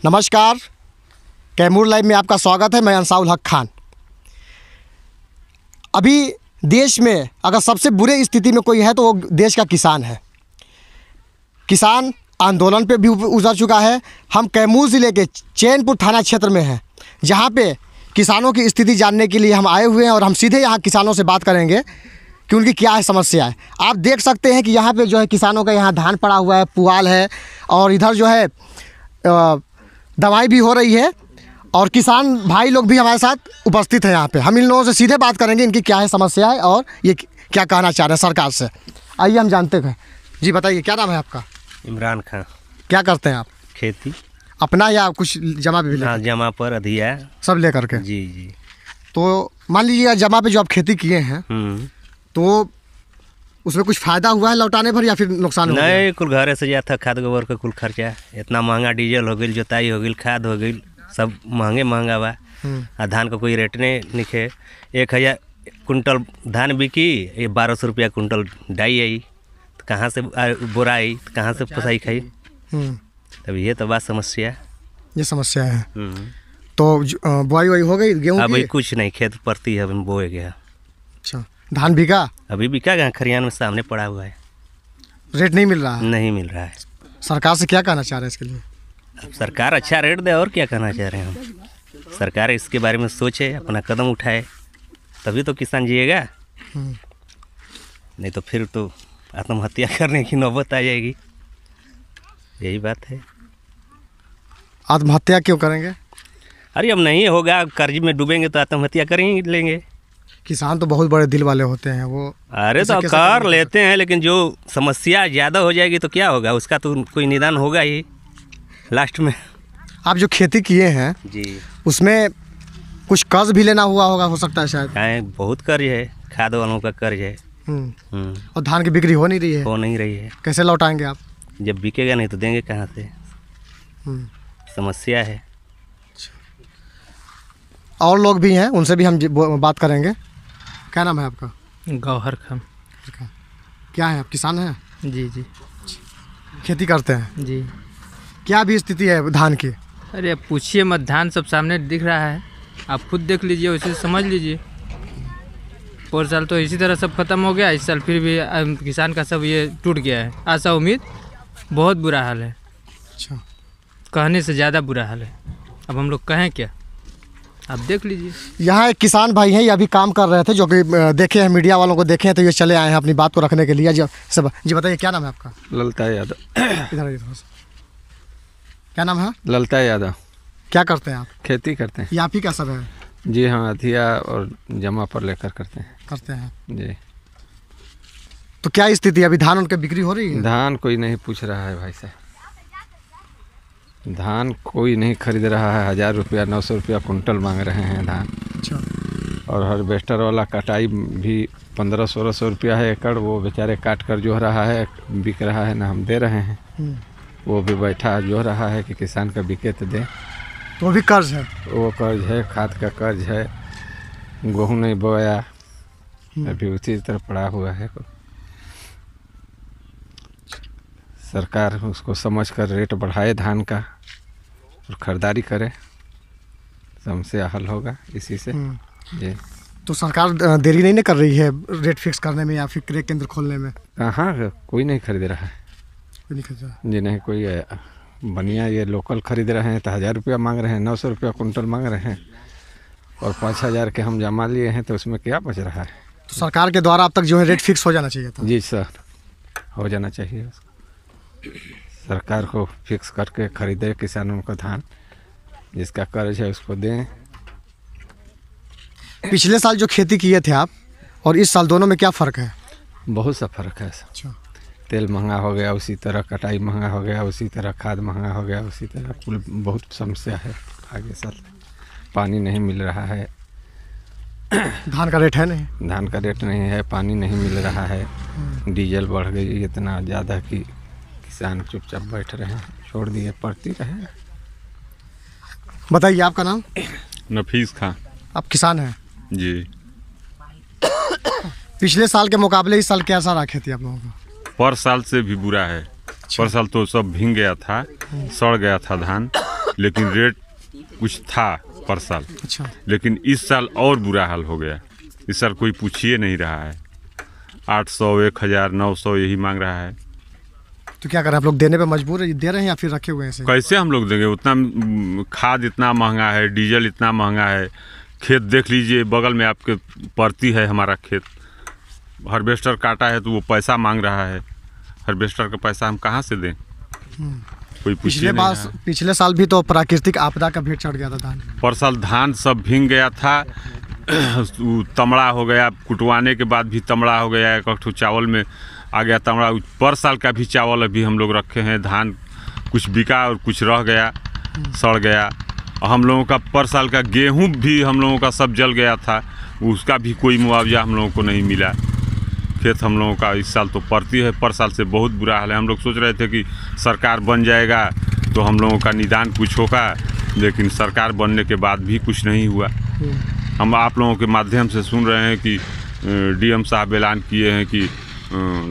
नमस्कार, कैमूर लाइव में आपका स्वागत है। मैं अंसाउल हक खान। अभी देश में अगर सबसे बुरे स्थिति में कोई है तो वो देश का किसान है। किसान आंदोलन पे भी उतर चुका है। हम कैमूर ज़िले के चैनपुर थाना क्षेत्र में हैं, जहाँ पे किसानों की स्थिति जानने के लिए हम आए हुए हैं और हम सीधे यहाँ किसानों से बात करेंगे कि उनकी क्या है समस्या है। आप देख सकते हैं कि यहाँ पे जो है किसानों का यहाँ धान पड़ा हुआ है, पुआल है और इधर जो है दवाई भी हो रही है और किसान भाई लोग भी हमारे साथ उपस्थित हैं यहाँ पे। हम इन लोगों से सीधे बात करेंगे इनकी क्या है समस्या है और ये क्या कहना चाह रहे हैं सरकार से। आइए हम जानते हैं। जी बताइए, क्या नाम है आपका? इमरान खान। क्या करते हैं आप? खेती। अपना या कुछ जमा पे भी? हाँ, जमा पर अधिया सब लेकर के। जी जी। तो मान लीजिए जमा पे जो आप खेती किए हैं तो उसमें कुछ फ़ायदा हुआ है लौटाने पर या फिर नुकसान हो गया? नहीं, कुल घरे से जाता खाद गोबर का कुल खर्चा। इतना महंगा डीजल हो गई, जोताई हो गई, खाद हो गई, सब महंगा बा। और धान का कोई रेट नहीं निके। 1000 कुंटल धान बिकी, ये 1200 रुपया कुंटल डाई आई, तो कहाँ से बोरा आई, तो कहाँ से फसाई खाई। तब ये तो बात समस्या, ये समस्या है। तो बुआई हो गई गेहूँ अभी कुछ नहीं, खेत परती है, अभी बोए गया। अच्छा, धान बिका? अभी बिका गया, खरियान में सामने पड़ा हुआ है। रेट नहीं मिल रहा है? नहीं मिल रहा है। सरकार से क्या कहना चाह रहे हैं इसके लिए? अब सरकार अच्छा रेट दे, और क्या कहना चाह रहे हैं हम। सरकार इसके बारे में सोचे, अपना कदम उठाए, तभी तो किसान जिएगा। नहीं तो फिर तो आत्महत्या करने की नौबत आ जाएगी। यही बात है। आत्महत्या क्यों करेंगे? अरे अब नहीं होगा, कर्ज में डूबेंगे तो आत्महत्या करेंगे लेंगे। किसान तो बहुत बड़े दिल वाले होते हैं वो। अरे तो कर लेते हैं, लेकिन जो समस्या ज़्यादा हो जाएगी तो क्या होगा, उसका तो कोई निदान होगा ही लास्ट में। आप जो खेती किए हैं जी, उसमें कुछ कर्ज भी लेना हुआ होगा, हो सकता है शायद। बहुत कर्ज है, खाद वालों का कर्ज है। और धान की बिक्री हो नहीं रही है? हो नहीं रही है। कैसे लौटाएंगे आप? जब बिकेगा नहीं तो देंगे कहाँ से। समस्या है। और लोग भी हैं, उनसे भी हम बात करेंगे। क्या नाम है आपका? गौहर खान। क्या है, आप किसान हैं? जी जी। खेती करते हैं जी। क्या भी स्थिति है धान की? अरे अब पूछिए मत, धान सब सामने दिख रहा है, आप खुद देख लीजिए, वैसे समझ लीजिए। और साल तो इसी तरह सब खत्म हो गया, इस साल फिर भी किसान का सब ये टूट गया है। आशा उम्मीद, बहुत बुरा हाल है। अच्छा, कहने से ज़्यादा बुरा हाल है। अब हम लोग कहें क्या, आप देख लीजिए। यहाँ एक किसान भाई हैं, ये अभी काम कर रहे थे, जो कि देखे हैं, मीडिया वालों को देखे हैं तो ये चले आए हैं अपनी बात को रखने के लिए। जी बताइए, क्या नाम है आपका? ललता यादव। इधर क्या नाम है? ललता यादव। क्या करते हैं आप? खेती करते हैं। ये आप ही का सब है? जी हाँ, अधिया और जमा पर लेकर करते हैं जी। तो क्या स्थिति है अभी, धान उनके बिक्री हो रही है? धान कोई नहीं पूछ रहा है भाई साहब, धान कोई नहीं खरीद रहा है। 1000 रुपया 900 रुपया कुंटल मांग रहे हैं धान। अच्छा। और हार्वेस्टर वाला कटाई भी 1500-1600 रुपया है एकड़, वो बेचारे काट कर जो रहा है, बिक रहा है ना हम दे रहे हैं। वो भी बैठा जो रहा है कि किसान का बिके तो दे। तो वो भी कर्ज है? वो कर्ज है, खाद का कर्ज है, गेहूँ नहीं बोया, अभी उसी तरह पड़ा हुआ है। सरकार उसको समझकर रेट बढ़ाए धान का और खरीदारी करे, समस्या हल होगा इसी से। जी। तो सरकार देरी नहीं कर रही है रेट फिक्स करने में या फिर क्रय केंद्र खोलने में? कहाँ, कोई नहीं खरीद रहा है। नहीं खरीद रहा जी नहीं, कोई बढ़िया ये लोकल खरीद रहे हैं तो 1000 रुपया मांग रहे हैं, 900 रुपया कुंटल मांग रहे हैं, और 5000 के हम जमा लिए हैं, तो उसमें क्या बच रहा है। तो सरकार के द्वारा अब तक जो है रेट फिक्स हो जाना चाहिए था। जी सर, हो जाना चाहिए। सरकार को फिक्स करके खरीदे किसानों का धान, जिसका कर्ज है उसको दें। पिछले साल जो खेती किए थे आप और इस साल, दोनों में क्या फ़र्क है? बहुत सा फ़र्क है सर। अच्छा। तेल महंगा हो गया, उसी तरह कटाई महंगा हो गया, उसी तरह खाद महंगा हो गया, उसी तरह कुल बहुत समस्या है। आगे साल पानी नहीं मिल रहा है। धान का रेट है नहीं? धान का रेट नहीं है, पानी नहीं मिल रहा है, डीजल बढ़ गई इतना ज़्यादा कि किसान चुपचाप बैठ रहे हैं, छोड़ दिए, पड़ती रहे। बताइए आपका नाम? नफीस खान। आप किसान हैं? जी। पिछले साल के मुकाबले इस साल कैसा रहा खेती आप लोगों का? पर साल से भी बुरा है। पर साल तो सब भीग गया था, सड़ गया था धान, लेकिन रेट कुछ था पर साल। अच्छा। लेकिन इस साल और बुरा हाल हो गया। इस साल कोई पूछिए नहीं रहा है, 800, 1000, 900 यही मांग रहा है। तो क्या करें, आप लोग देने पे मजबूर है, दे रहे हैं या फिर रखे हुए हैं ऐसे? कैसे हम लोग देंगे? उतना खाद इतना महंगा है, डीजल इतना महंगा है। खेत देख लीजिए, बगल में आपके पड़ती है हमारा खेत, हार्वेस्टर काटा है तो वो पैसा मांग रहा है। हार्वेस्टर का पैसा हम कहाँ से दें? कोई पूछिए नहीं रहा है। पिछले साल भी तो प्राकृतिक आपदा का भेंट चढ़ गया था धान। पर साल धान सब भींग गया था, तमड़ा हो गया, कुटवाने के बाद भी तमड़ा हो गया, एक ठो चावल में आ गया तमड़ा। पर साल का भी चावल अभी हम लोग रखे हैं, धान कुछ बिका और कुछ रह गया, सड़ गया। हम लोगों का पर साल का गेहूं भी हम लोगों का सब जल गया था, उसका भी कोई मुआवजा हम लोगों को नहीं मिला। खेत हम लोगों का इस साल तो पड़ती है, पर साल से बहुत बुरा हाल है। हम लोग सोच रहे थे कि सरकार बन जाएगा तो हम लोगों का निदान कुछ होगा, लेकिन सरकार बनने के बाद भी कुछ नहीं हुआ। हम आप लोगों के माध्यम से सुन रहे हैं कि डीएम साहब ऐलान किए हैं कि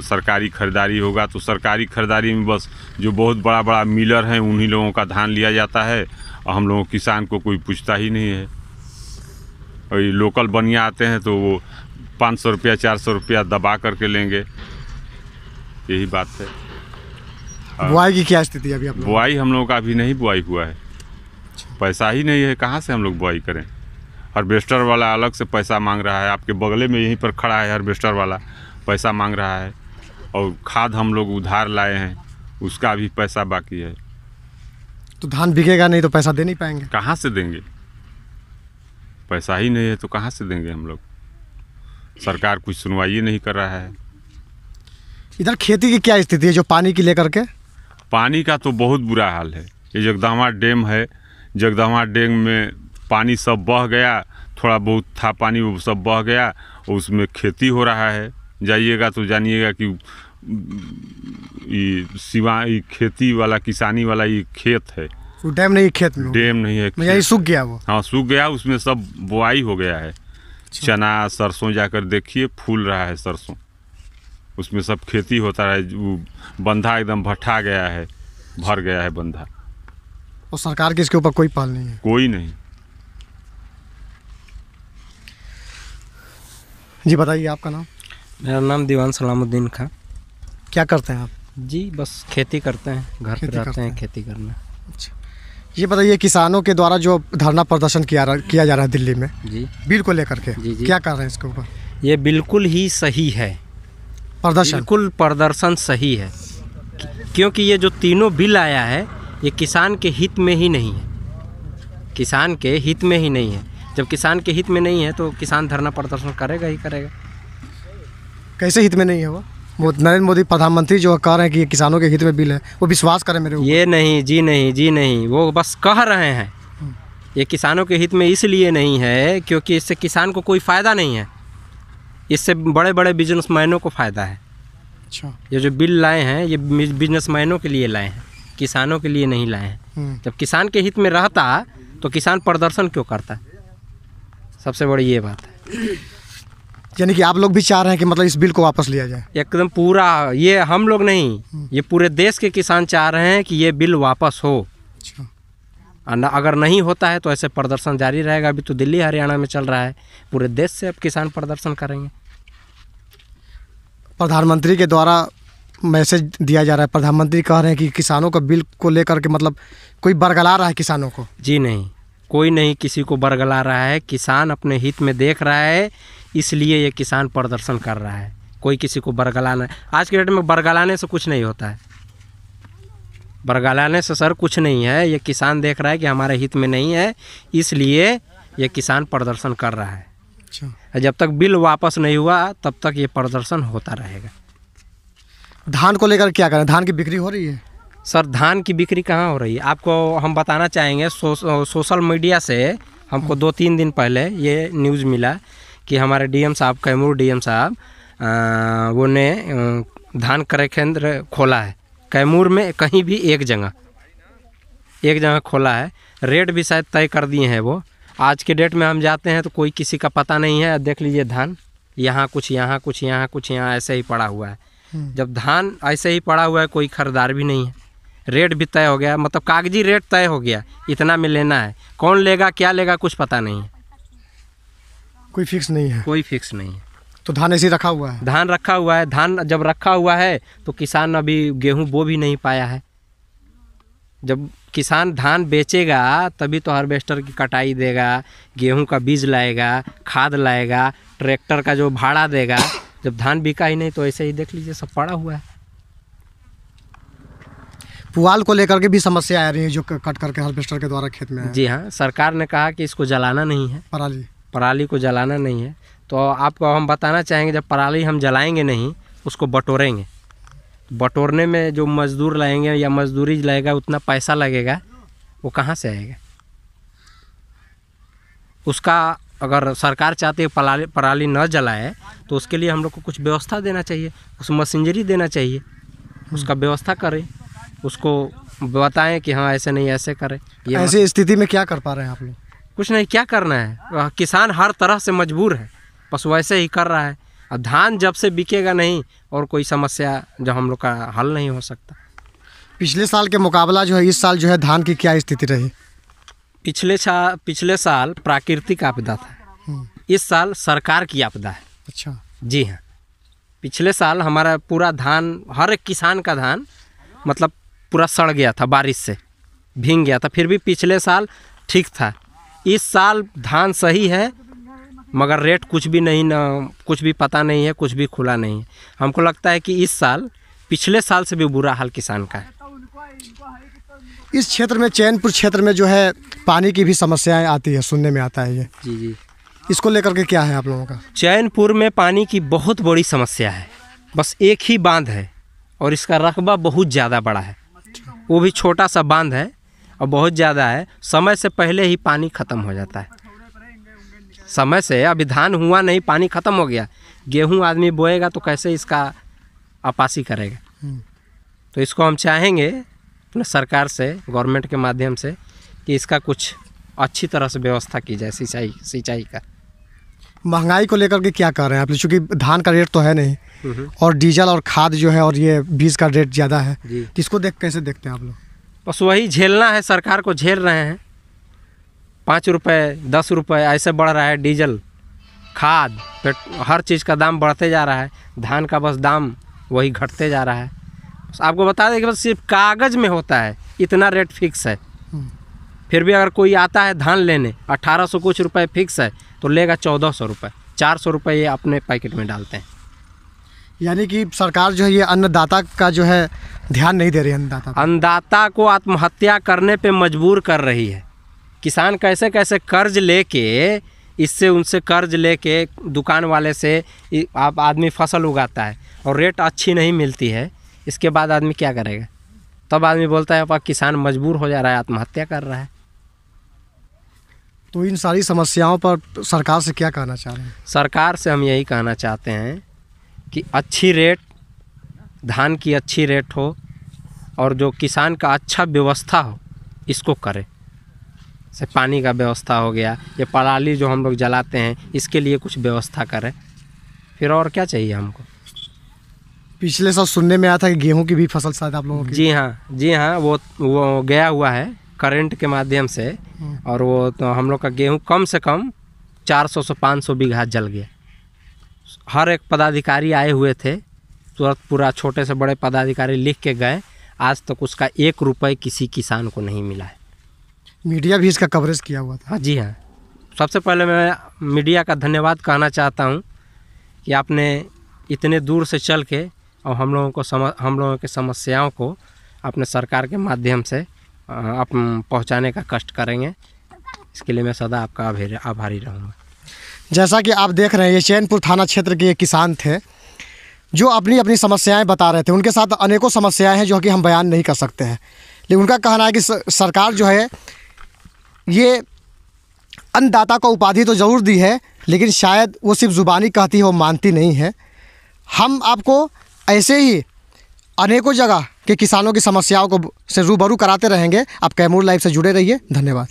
सरकारी खरीदारी होगा, तो सरकारी खरीदारी में बस जो बहुत बड़ा बड़ा मिलर हैं उन्हीं लोगों का धान लिया जाता है और हम लोगों किसान को कोई पूछता ही नहीं है। और ये लोकल बनिया आते हैं तो वो 500 रुपया 400 रुपया दबा करके लेंगे, यही बात है। बुआई की क्या स्थिति है अभी आप लोग? बुआई हम लोगों का अभी नहीं बुआई हुआ है, पैसा ही नहीं है, कहाँ से हम लोग बुआई करें? हार्वेस्टर वाला अलग से पैसा मांग रहा है, आपके बगले में यहीं पर खड़ा है हार्वेस्टर वाला, पैसा मांग रहा है। और खाद हम लोग उधार लाए हैं, उसका भी पैसा बाकी है। तो धान बिकेगा नहीं तो पैसा दे नहीं पाएंगे? कहाँ से देंगे? पैसा ही नहीं है तो कहाँ से देंगे हम लोग? सरकार कुछ सुनवाई नहीं कर रहा है। इधर खेती की क्या स्थिति है जो पानी की लेकर के? पानी का तो बहुत बुरा हाल है। ये जगदम्बा डैम है, जगदम्बा डैम में पानी सब बह गया, थोड़ा बहुत था पानी वो सब बह गया और उसमें खेती हो रहा है। जाइएगा तो जानिएगा कि ये खेती वाला, किसानी वाला ये खेत है, वो डैम नहीं खेत में? डैम नहीं है, यही सूख गया वो? हाँ सूख गया, उसमें सब बुआई हो गया है। चना सरसों जाकर देखिए, फूल रहा है सरसों, उसमें सब खेती होता है। वो बंधा एकदम भट्ठा गया है, भर गया है बंधा। और सरकार की इसके ऊपर कोई पहल नहीं है? कोई नहीं। जी बताइए आपका नाम? मेरा नाम दीवान सलामुद्दीन खां। क्या करते हैं आप? जी बस खेती करते हैं, घर पे खेती रहते करते हैं, हैं। खेती करना। अच्छा, ये बताइए किसानों के द्वारा जो धरना प्रदर्शन किया जा रहा है दिल्ली में जी बिल को लेकर के, जी। क्या कर रहे हैं इसके ऊपर? ये बिल्कुल ही सही है, प्रदर्शन बिल्कुल प्रदर्शन सही है, क्योंकि ये जो तीनों बिल आया है ये किसान के हित में ही नहीं है, किसान के हित में ही नहीं है। जब किसान के हित में नहीं है तो किसान धरना प्रदर्शन करेगा ही करेगा। कैसे हित में नहीं है वो नरेंद्र मोदी प्रधानमंत्री जो कह रहे हैं कि ये किसानों के हित में बिल है, वो विश्वास करें मेरे ऊपर? ये नहीं जी, नहीं जी, नहीं, वो बस कह रहे हैं। ये किसानों के हित में इसलिए नहीं है क्योंकि इससे किसान को कोई फ़ायदा नहीं है, इससे बड़े बड़े बिजनेसमैनों को फ़ायदा है। अच्छा, ये जो बिल लाए हैं ये बिजनेसमैनों के लिए लाए हैं, किसानों के लिए नहीं लाए हैं। जब किसान के हित में रहता तो किसान प्रदर्शन क्यों करता? सबसे बड़ी ये बात है। यानी कि आप लोग भी चाह रहे हैं कि मतलब इस बिल को वापस लिया जाए? एकदम पूरा, ये हम लोग नहीं, ये पूरे देश के किसान चाह रहे हैं कि ये बिल वापस हो। अच्छा, अगर नहीं होता है तो ऐसे प्रदर्शन जारी रहेगा। अभी तो दिल्ली हरियाणा में चल रहा है, पूरे देश से अब किसान प्रदर्शन करेंगे। प्रधानमंत्री के द्वारा मैसेज दिया जा रहा है, प्रधानमंत्री कह रहे हैं कि किसानों का बिल को लेकर के मतलब कोई बरगला रहा है किसानों को? जी नहीं, कोई नहीं किसी को बरगला रहा है, किसान अपने हित में देख रहा है, इसलिए ये किसान प्रदर्शन कर रहा है। कोई किसी को बरगलाना, आज के डेट में बरगलाने से कुछ नहीं होता है, बरगलाने से सर कुछ नहीं है। ये किसान देख रहा है कि हमारे हित में नहीं है, इसलिए ये किसान प्रदर्शन कर रहा है। अच्छा, जब तक बिल वापस नहीं हुआ तब तक ये प्रदर्शन होता रहेगा। धान को लेकर क्या करें? धान की बिक्री हो रही है? सर धान की बिक्री कहाँ हो रही है, आपको हम बताना चाहेंगे। सोशल मीडिया से हमको 2-3 दिन पहले ये न्यूज़ मिला कि हमारे डीएम साहब, कैमूर डीएम साहब, वो ने धान क्रय केंद्र खोला है कैमूर में, कहीं भी एक जगह खोला है। रेट भी शायद तय कर दिए हैं वो। आज के डेट में हम जाते हैं तो कोई किसी का पता नहीं है। देख लीजिए धान यहाँ कुछ, यहाँ कुछ, यहाँ कुछ, यहाँ ऐसे ही पड़ा हुआ है। जब धान ऐसे ही पड़ा हुआ है, कोई खरीदार भी नहीं है, रेट भी तय हो गया, मतलब कागजी रेट तय हो गया, इतना में लेना है। कौन लेगा क्या लेगा कुछ पता नहीं है, कोई फिक्स नहीं है। कोई फिक्स नहीं है। तो धान ऐसे ही रखा हुआ है। धान रखा हुआ है, धान जब रखा हुआ है तो किसान अभी गेहूं बो भी नहीं पाया है। जब किसान धान बेचेगा तभी तो हार्वेस्टर की कटाई देगा, गेहूं का बीज लाएगा, खाद लाएगा, ट्रैक्टर का जो भाड़ा देगा। जब धान बिका ही नहीं तो ऐसे ही देख लीजिए सब पड़ा हुआ है। पुआल को लेकर के भी समस्या आ रही है जो कट करके हार्वेस्टर के द्वारा खेत में है। जी हाँ, सरकार ने कहा कि इसको जलाना नहीं है, पराली को जलाना नहीं है। तो आपको हम बताना चाहेंगे, जब पराली हम जलाएंगे नहीं, उसको बटोरेंगे। बटोरने में जो मजदूर लाएंगे या मजदूरी लगेगा, उतना पैसा लगेगा, वो कहाँ से आएगा? उसका अगर सरकार चाहती है पराली न जलाए तो उसके लिए हम लोग को कुछ व्यवस्था देना चाहिए, उस मशीनरी देना चाहिए, उसका व्यवस्था करें, उसको बताएं कि हाँ ऐसे नहीं ऐसे करें। ये ऐसी स्थिति में क्या कर पा रहे हैं आप लोग? कुछ नहीं, क्या करना है, किसान हर तरह से मजबूर है, बस वैसे ही कर रहा है। अब धान जब से बिकेगा नहीं और कोई समस्या जो हम लोग का हल नहीं हो सकता। पिछले साल के मुकाबला जो है इस साल जो है धान की क्या स्थिति रही? पिछले साल प्राकृतिक आपदा था, इस साल सरकार की आपदा है। अच्छा। जी हाँ, पिछले साल हमारा पूरा धान, हर एक किसान का धान मतलब पूरा सड़ गया था, बारिश से भीग गया था। फिर भी पिछले साल ठीक था। इस साल धान सही है मगर रेट कुछ भी नहीं, न कुछ भी पता नहीं है, कुछ भी खुला नहीं है। हमको लगता है कि इस साल पिछले साल से भी बुरा हाल किसान का है। इस क्षेत्र में, चैनपुर क्षेत्र में जो है पानी की भी समस्याएं आती है, सुनने में आता है ये। जी, इसको लेकर के क्या है आप लोगों का? चैनपुर में पानी की बहुत बड़ी समस्या है। बस एक ही बांध है और इसका रकबा बहुत ज़्यादा बड़ा है, वो भी छोटा सा बांध है और बहुत ज़्यादा है। समय से पहले ही पानी ख़त्म हो जाता है। समय से अभी धान हुआ नहीं, पानी ख़त्म हो गया। गेहूं आदमी बोएगा तो कैसे इसका अपासी करेगा? तो इसको हम चाहेंगे अपने सरकार से, गवर्नमेंट के माध्यम से, कि इसका कुछ अच्छी तरह से व्यवस्था की जाए सिंचाई का। महंगाई को लेकर के क्या कर रहे हैं आप? चूँकि धान का रेट तो है नहीं और डीजल और खाद जो है और ये बीज का रेट ज़्यादा है, इसको कैसे देखते हैं आप लोग? बस वही झेलना है, सरकार को झेल रहे हैं। 5 रुपये 10 रुपये ऐसे बढ़ रहा है डीजल, खाद, हर चीज़ का दाम बढ़ते जा रहा है। धान का बस दाम वही घटते जा रहा है। आपको बता दें कि बस सिर्फ कागज़ में होता है, इतना रेट फिक्स है। फिर भी अगर कोई आता है धान लेने, 1800 कुछ रुपए फिक्स है, तो लेगा 1400 रुपये, 400 रुपये ये अपने पैकेट में डालते हैं। यानी कि सरकार जो है ये अन्नदाता का जो है ध्यान नहीं दे रही है। अन्नदाता को आत्महत्या करने पे मजबूर कर रही है। किसान कैसे कैसे कर्ज लेके, इससे उनसे कर्ज लेके दुकान वाले से आप आदमी फसल उगाता है और रेट अच्छी नहीं मिलती है, इसके बाद आदमी क्या करेगा? तब आदमी बोलता है अब किसान मजबूर हो जा रहा है, आत्महत्या कर रहा है। तो इन सारी समस्याओं पर सरकार से क्या कहना चाह रहे हैं? सरकार से हम यही कहना चाहते हैं कि अच्छी रेट, धान की अच्छी रेट हो और जो किसान का अच्छा व्यवस्था हो, इसको करे। से पानी का व्यवस्था हो गया, ये पराली जो हम लोग जलाते हैं, इसके लिए कुछ व्यवस्था करें। फिर और क्या चाहिए हमको? पिछले साल सुनने में आया था कि गेहूं की भी फसल शायद आप लोगों की। जी हाँ, वो गया हुआ है करंट के माध्यम से, और वो तो हम लोग का गेहूं कम से कम 400 से 500 बीघा जल गया। हर एक पदाधिकारी आए हुए थे, तुरंत पूरा छोटे से बड़े पदाधिकारी लिख के गए, आज तक उसका 1 रुपये किसी किसान को नहीं मिला है। मीडिया भी इसका कवरेज किया हुआ था। जी हाँ, सबसे पहले मैं मीडिया का धन्यवाद कहना चाहता हूँ कि आपने इतने दूर से चल के और हम लोगों की समस्याओं को अपने सरकार के माध्यम से आप पहुँचाने का कष्ट करेंगे। इसके लिए मैं सदा आपका आभारी रहूँगा। जैसा कि आप देख रहे हैं, ये चैनपुर थाना क्षेत्र के किसान थे जो अपनी अपनी समस्याएं बता रहे थे। उनके साथ अनेकों समस्याएं हैं जो कि हम बयान नहीं कर सकते हैं, लेकिन उनका कहना है कि सरकार जो है ये अन्नदाता को उपाधि तो ज़रूर दी है, लेकिन शायद वो सिर्फ ज़ुबानी कहती है, वो मानती नहीं है। हम आपको ऐसे ही अनेकों जगह के किसानों की समस्याओं को से रूबरू कराते रहेंगे। आप कैमूर लाइव से जुड़े रहिए। धन्यवाद।